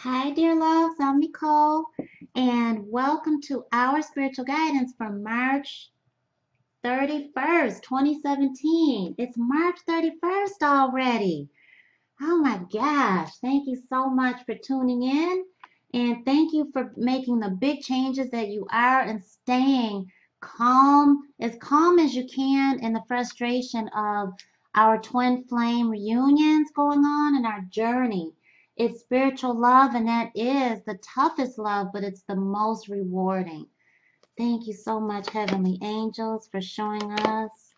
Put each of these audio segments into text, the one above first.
Hi, dear loves. I'm Nicole, and welcome to our spiritual guidance for March 31st, 2017. It's March 31st already. Oh my gosh. Thank you so much for tuning in, and thank you for making the big changes that you are and staying calm as you can in the frustration of our twin flame reunions going on in our journey. It's spiritual love, and that is the toughest love, but it's the most rewarding. Thank you so much, Heavenly Angels, for showing us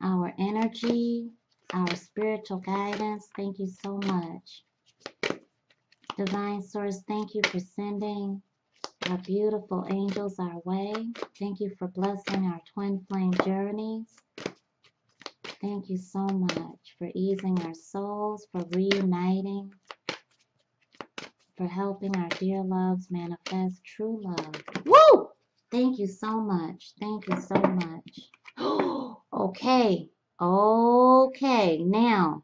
our energy, our spiritual guidance. Thank you so much. Divine Source, thank you for sending our beautiful angels our way. Thank you for blessing our twin flame journeys. Thank you so much for easing our souls, for reuniting, for helping our dear loves manifest true love. Woo! Thank you so much. Thank you so much. Okay. Okay. Now,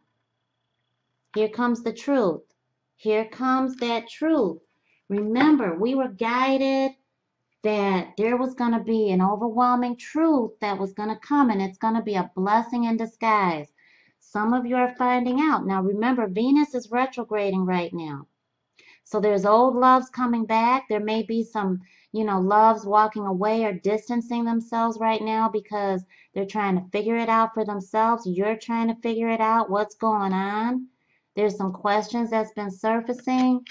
here comes the truth. Here comes that truth. Remember, we were guided that there was going to be an overwhelming truth that was going to come, and it's going to be a blessing in disguise. Some of you are finding out. Now, remember, Venus is retrograding right now. So there's old loves coming back. There may be some, loves walking away or distancing themselves right now because they're trying to figure it out for themselves. You're trying to figure it out, what's going on. There's some questions that's been surfacing.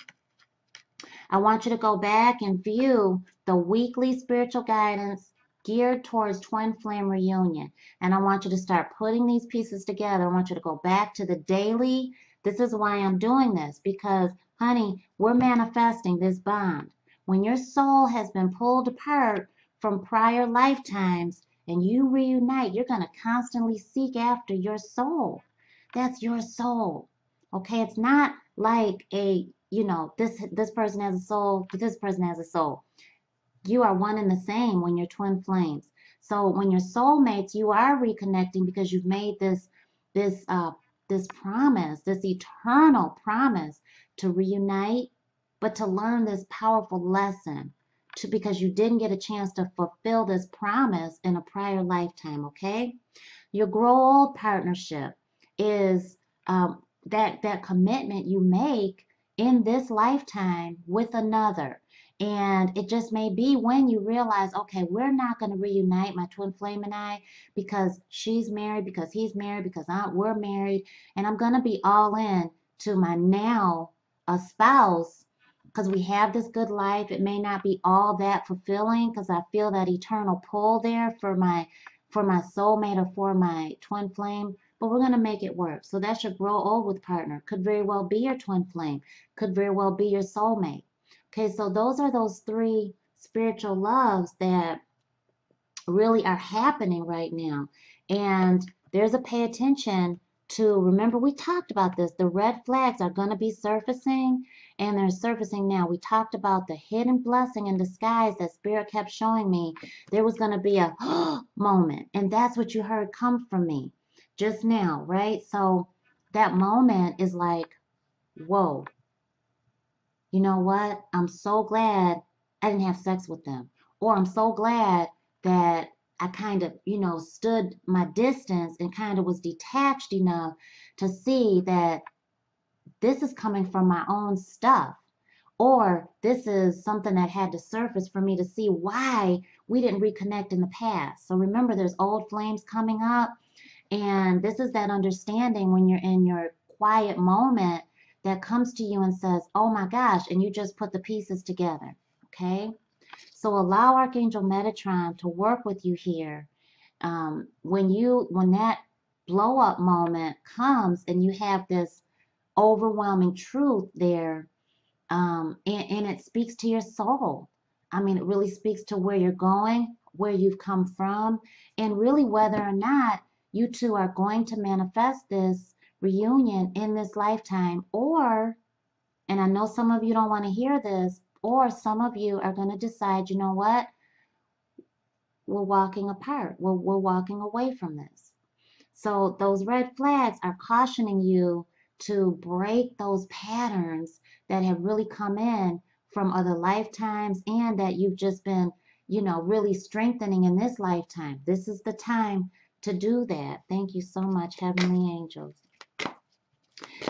I want you to go back and view the weekly spiritual guidance geared towards twin flame reunion. And I want you to start putting these pieces together. I want you to go back to the daily. This is why I'm doing this, because, honey, we're manifesting this bond. When your soul has been pulled apart from prior lifetimes and you reunite, you're going to constantly seek after your soul. That's your soul. Okay, it's not like this person has a soul, this person has a soul. You are one and the same when you're twin flames. So when you're soulmates, you are reconnecting because you've made this promise, this eternal promise to reunite, but to learn this powerful lesson because you didn't get a chance to fulfill this promise in a prior lifetime. Okay, your grow old partnership is that commitment you make in this lifetime with another. And it just may be when you realize, okay, we're not going to reunite, my twin flame and I, because she's married, because he's married, because we're married, and I'm going to be all in to my now a spouse because we have this good life. It may not be all that fulfilling because I feel that eternal pull there for my soulmate or for my twin flame, but we're going to make it work. So that's your grow old with partner. Could very well be your twin flame. Could very well be your soulmate. Okay, so those are those three spiritual loves that really are happening right now. And there's a pay attention to, remember we talked about this, the red flags are going to be surfacing, and they're surfacing now. We talked about the hidden blessing in disguise that Spirit kept showing me. There was going to be a moment, and that's what you heard come from me just now, right? So that moment is like, whoa, you know what? I'm so glad I didn't have sex with them. Or I'm so glad that I kind of, stood my distance and kind of was detached enough to see that this is coming from my own stuff. Or this is something that had to surface for me to see why we didn't reconnect in the past. So remember, there's old flames coming up. And this is that understanding when you're in your quiet moment that comes to you and says, oh my gosh, and you just put the pieces together. Okay? So allow Archangel Metatron to work with you here. When that blow up moment comes and you have this overwhelming truth there, and it speaks to your soul. I mean, it really speaks to where you're going, where you've come from, and really whether or not you two are going to manifest this reunion in this lifetime, or, and I know some of you don't want to hear this, or some of you are going to decide, you know what, we're walking apart. We're walking away from this. So those red flags are cautioning you to break those patterns that have really come in from other lifetimes and that you've just been, you know, really strengthening in this lifetime. This is the time to do that. Thank you so much, Heavenly Angels.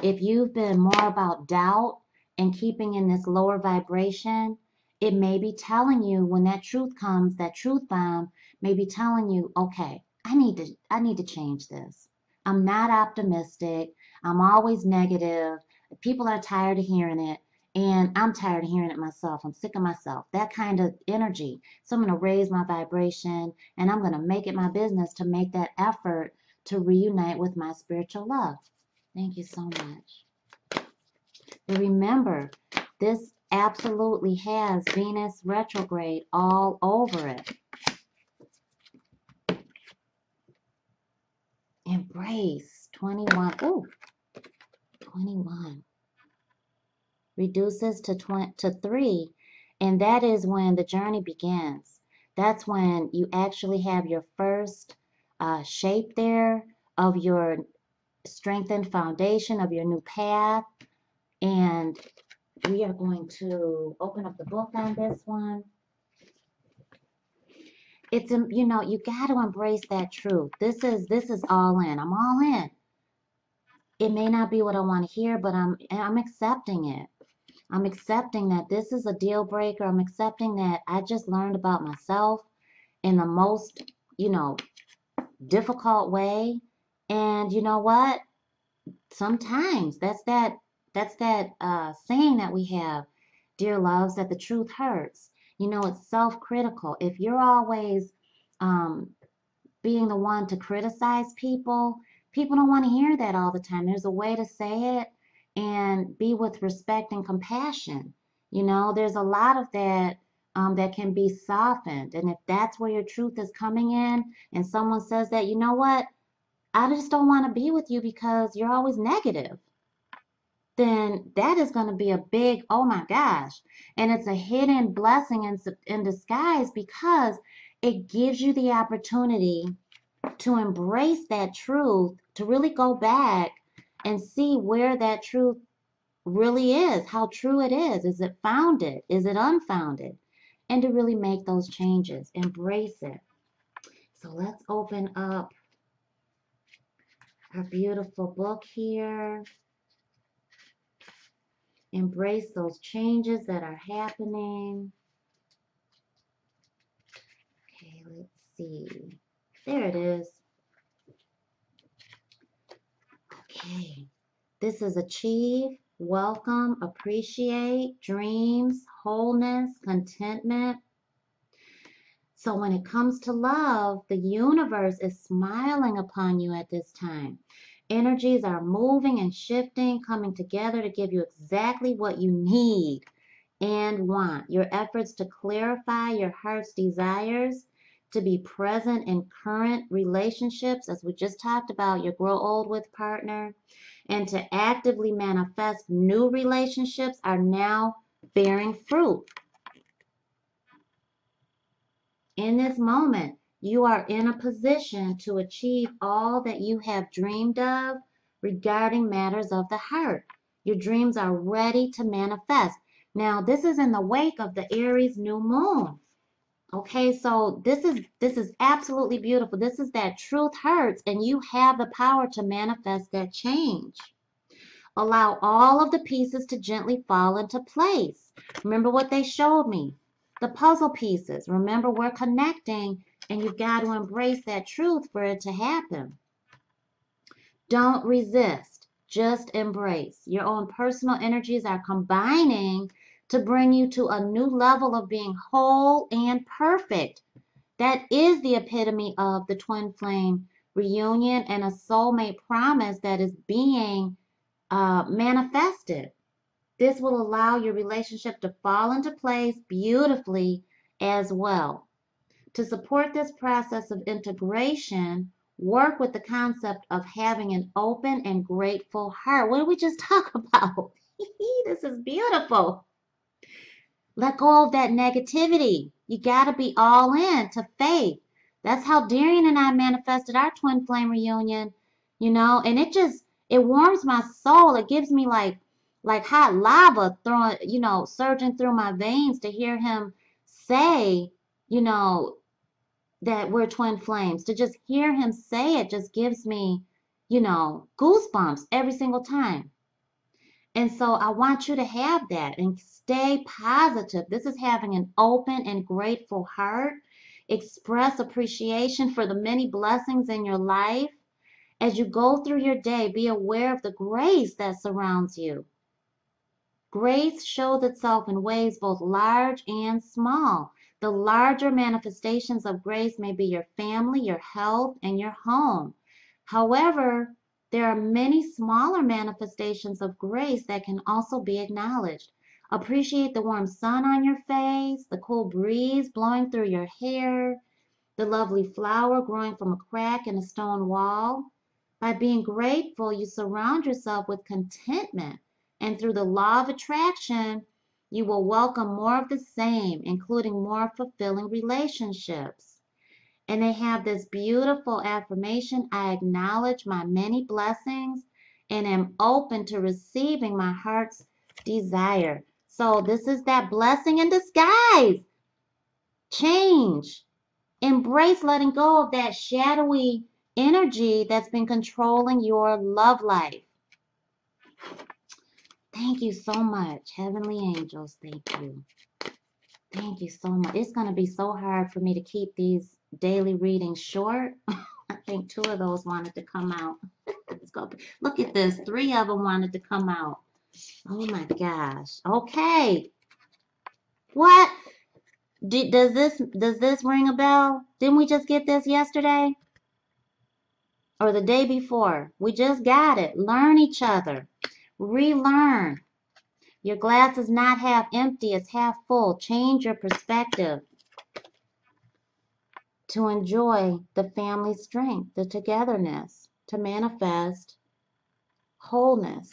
If you've been more about doubt and keeping in this lower vibration, it may be telling you when that truth comes, that truth bomb may be telling you, okay, I need to change this. I'm not optimistic. I'm always negative. People are tired of hearing it, and I'm tired of hearing it myself. I'm sick of myself. That kind of energy. So I'm going to raise my vibration, and I'm going to make it my business to make that effort to reunite with my spiritual love. Thank you so much. But remember, this absolutely has Venus retrograde all over it. Embrace 21. Ooh, 21. Reduces to 3, and that is when the journey begins. That's when you actually have your first shape there of your strengthened foundation, of your new path. And we are going to open up the book on this one. It's, you know, you got to embrace that truth. This is all in. I'm all in. It may not be what I want to hear, but I'm accepting it. I'm accepting that this is a deal breaker. I'm accepting that I just learned about myself in the most, you know, difficult way. And you know what? Sometimes that's that saying that we have, dear loves, that the truth hurts. You know, it's self-critical. If you're always being the one to criticize people, people don't want to hear that all the time. There's a way to say it and be with respect and compassion. You know, there's a lot of that that can be softened. And if that's where your truth is coming in and someone says that, you know what, I just don't want to be with you because you're always negative, then that is going to be a big, oh my gosh. And it's a hidden blessing in disguise, because it gives you the opportunity to embrace that truth, to really go back and see where that truth really is, how true it is. Is it founded? Is it unfounded? And to really make those changes, embrace it. So let's open up our beautiful book here. Embrace those changes that are happening. Okay, let's see. There it is. Okay. This is achieve, welcome, appreciate, dreams, wholeness, contentment. So when it comes to love, the universe is smiling upon you at this time. Energies are moving and shifting, coming together to give you exactly what you need and want. Your efforts to clarify your heart's desires, to be present in current relationships, as we just talked about, your grow old with partner, and to actively manifest new relationships are now bearing fruit. In this moment, you are in a position to achieve all that you have dreamed of regarding matters of the heart. Your dreams are ready to manifest. Now, this is in the wake of the Aries new moon. Okay, so this is absolutely beautiful. This is that truth hurts, and you have the power to manifest that change. Allow all of the pieces to gently fall into place. Remember what they showed me. The puzzle pieces. Remember, we're connecting, and you've got to embrace that truth for it to happen. Don't resist. Just embrace. Your own personal energies are combining to bring you to a new level of being whole and perfect. That is the epitome of the twin flame reunion and a soulmate promise that is being manifested. This will allow your relationship to fall into place beautifully as well. To support this process of integration, work with the concept of having an open and grateful heart. What did we just talk about? This is beautiful. Let go of that negativity. You got to be all in to faith. That's how Darian and I manifested our twin flame reunion, you know, and it It warms my soul. It gives me like hot lava throwing, surging through my veins to hear him say, you know, that we're twin flames. To just hear him say it just gives me, goosebumps every single time. And so I want you to have that and stay positive. This is having an open and grateful heart. Express appreciation for the many blessings in your life. As you go through your day, be aware of the grace that surrounds you. Grace shows itself in ways both large and small. The larger manifestations of grace may be your family, your health, and your home. However, there are many smaller manifestations of grace that can also be acknowledged. Appreciate the warm sun on your face, the cool breeze blowing through your hair, the lovely flower growing from a crack in a stone wall. By being grateful, you surround yourself with contentment, and through the law of attraction, you will welcome more of the same, including more fulfilling relationships. And they have this beautiful affirmation: I acknowledge my many blessings and am open to receiving my heart's desire. So, this is that blessing in disguise. Change. Embrace letting go of that shadowy energy that's been controlling your love life. Thank you so much, heavenly angels. Thank you. Thank you so much. It's going to be so hard for me to keep these daily readings short. I think 2 of those wanted to come out. Let's go. Look at this. 3 of them wanted to come out. Oh my gosh. Okay. What? Does this ring a bell? Didn't we just get this yesterday? Or the day before? We just got it. Learn each other. Relearn. Your glass is not half empty, it's half full. Change your perspective to enjoy the family strength, the togetherness, to manifest wholeness.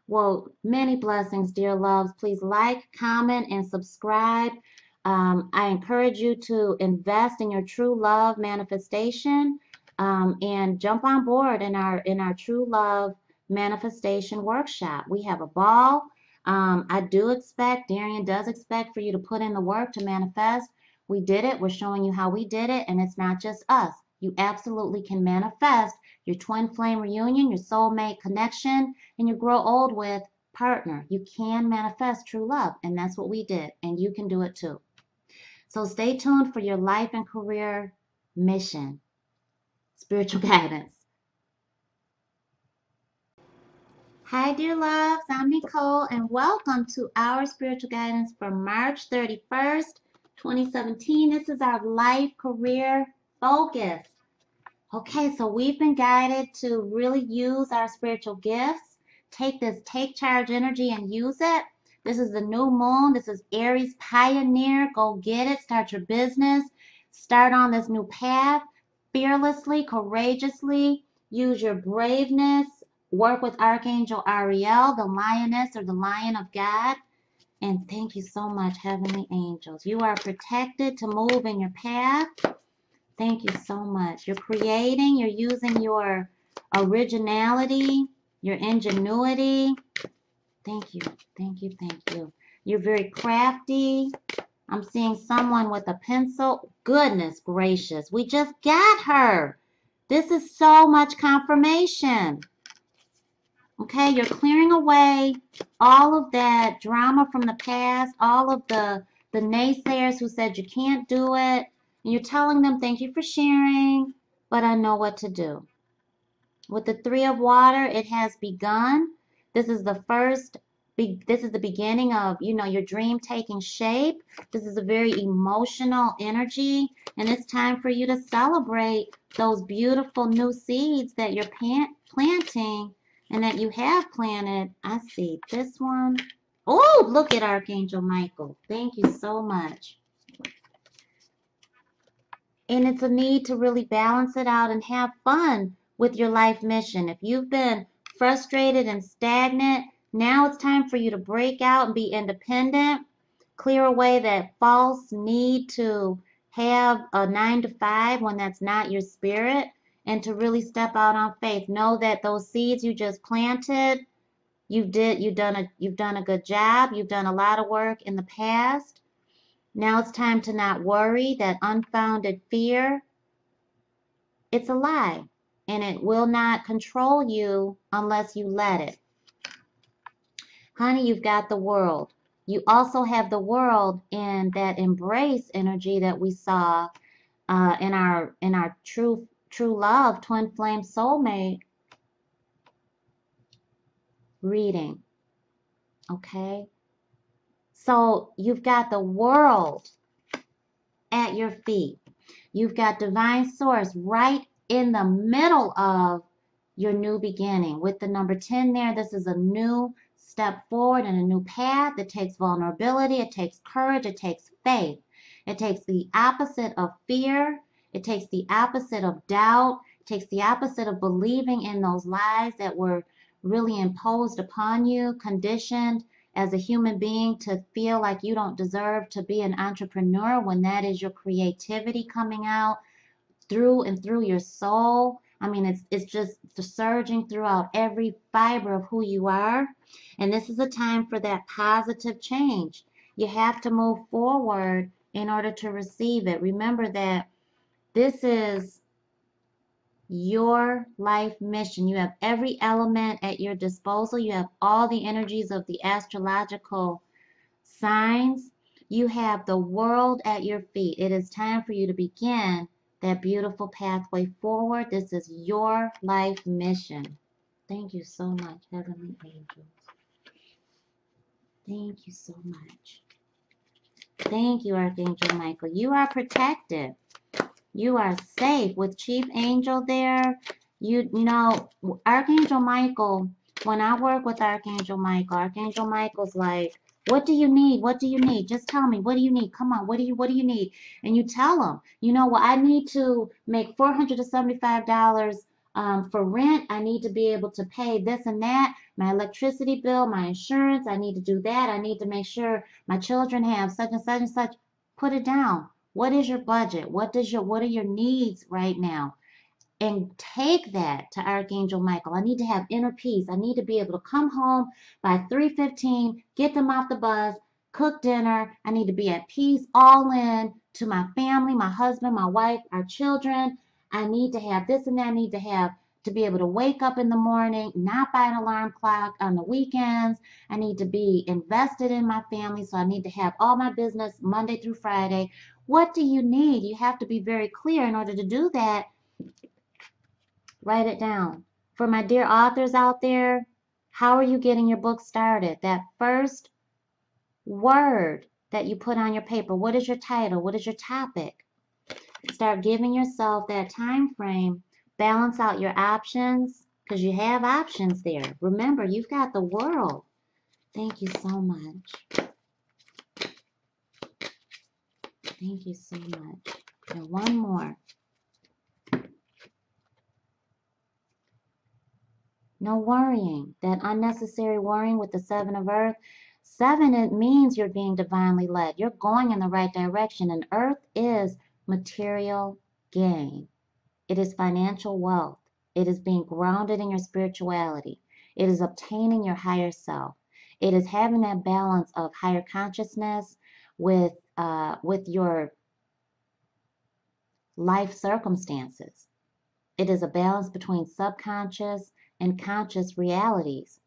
Well, many blessings, dear loves. Please like, comment, and subscribe. I encourage you to invest in your true love manifestation, and jump on board in our true love manifestation workshop. We have a ball. Darian does expect for you to put in the work to manifest. We did it. We're showing you how we did it, and it's not just us. You absolutely can manifest your twin flame reunion, your soulmate connection, and your grow old with partner. You can manifest true love, and that's what we did, and you can do it too. So stay tuned for your life and career mission, spiritual guidance. Hi, dear loves. I'm Necole, and welcome to our spiritual guidance for March 31st, 2017. This is our life career focus. Okay, so we've been guided to really use our spiritual gifts. Take this take charge energy and use it. This is the new moon. This is Aries Pioneer. Go get it. Start your business. Start on this new path fearlessly, courageously. Use your braveness. Work with Archangel Ariel, the lioness or the lion of God. And thank you so much, heavenly angels. You are protected to move in your path. Thank you so much. You're creating, you're using your originality, your ingenuity. Thank you, thank you, thank you. You're very crafty. I'm seeing someone with a pencil. Goodness gracious, we just got her. This is so much confirmation. Okay, you're clearing away all of that drama from the past, all of the naysayers who said you can't do it. And you're telling them, thank you for sharing, but I know what to do. With the 3 of water, it has begun. This is the beginning of, your dream taking shape. This is a very emotional energy, and it's time for you to celebrate those beautiful new seeds that you're planting and that you have planted. I see this one. Oh, look at Archangel Michael. Thank you so much. And it's a need to really balance it out and have fun with your life mission. If you've been frustrated and stagnant, now it's time for you to break out and be independent. Clear away that false need to have a 9 to 5 when that's not your spirit. and to really step out on faith. Know that those seeds you just planted, you've done a good job. You've done a lot of work in the past. Now it's time to not worry. That unfounded fear, it's a lie, and it will not control you unless you let it. Honey, you've got the world. You also have the world in that embrace energy that we saw in our true love twin flame soulmate reading. Okay, so you've got the world at your feet. You've got divine source right in the middle of your new beginning. With the number 10 there, this is a new step forward and a new path. It takes vulnerability, it takes courage, it takes faith. It takes the opposite of fear. It takes the opposite of doubt. It takes the opposite of believing in those lies that were really imposed upon you, conditioned as a human being to feel like you don't deserve to be an entrepreneur when that is your creativity coming out through and through your soul. I mean, it's just surging throughout every fiber of who you are. And this is a time for that positive change. You have to move forward in order to receive it. Remember that this is your life mission. You have every element at your disposal. You have all the energies of the astrological signs. You have the world at your feet. It is time for you to begin that beautiful pathway forward. This is your life mission. Thank you so much, Heavenly Angels. Thank you so much. Thank you, Archangel Michael. You are protected. You are safe with Chief Angel there. You know, Archangel Michael, when I work with Archangel Michael's like, what do you need? What do you need? Just tell me. What do you need? Come on. What do you need? And you tell him, you know, well, I need to make $475 for rent. I need to be able to pay this and that, my electricity bill, my insurance. I need to do that. I need to make sure my children have such and such and such. Put it down. What is your budget? What are your needs right now? And take that to Archangel Michael. I need to have inner peace. I need to be able to come home by 3:15, get them off the bus, cook dinner. I need to be at peace, all in to my family, my husband, my wife, our children. I need to have this and that. I need to have to be able to wake up in the morning, not by an alarm clock on the weekends. I need to be invested in my family. So I need to have all my business Monday through Friday. What do you need? You have to be very clear in order to do that. Write it down. For my dear authors out there, how are you getting your book started? That first word that you put on your paper, what is your title? What is your topic? Start giving yourself that time frame. Balance out your options because you have options there. Remember, you've got the world. Thank you so much. Thank you so much. And one more. No worrying, that unnecessary worrying with the 7 of Earth. 7, it means you're being divinely led. You're going in the right direction. And Earth is material gain. It is financial wealth. It is being grounded in your spirituality. It is obtaining your higher self. It is having that balance of higher consciousness with your life circumstances. It is a balance between subconscious and conscious realities.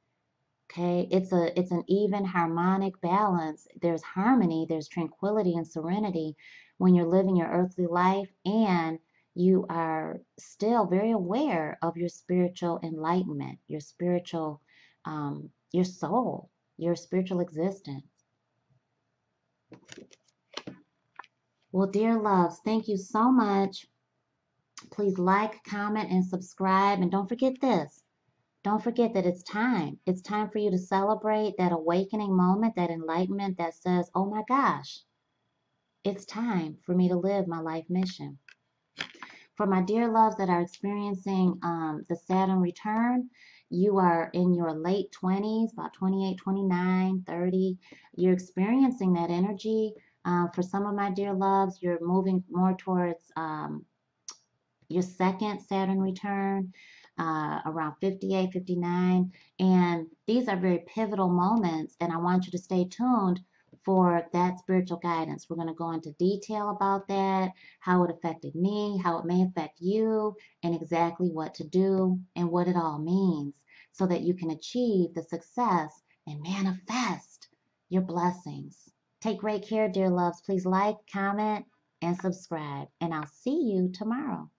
Okay, it's an even harmonic balance. There's harmony, there's tranquility and serenity when you're living your earthly life, and you are still very aware of your spiritual enlightenment, your spiritual, your soul, your spiritual existence. Well, dear loves, thank you so much. Please like, comment, and subscribe, and don't forget this. Don't forget that it's time. It's time for you to celebrate that awakening moment, that enlightenment that says, oh my gosh, it's time for me to live my life mission. For my dear loves that are experiencing the Saturn return, you are in your late 20s, about 28, 29, 30. You're experiencing that energy. For some of my dear loves, you're moving more towards your second Saturn return around 58, 59. And these are very pivotal moments, and I want you to stay tuned for that spiritual guidance. We're going to go into detail about that, how it affected me, how it may affect you, and exactly what to do and what it all means so that you can achieve the success and manifest your blessings. Take great care, dear loves. Please like, comment, and subscribe. And I'll see you tomorrow.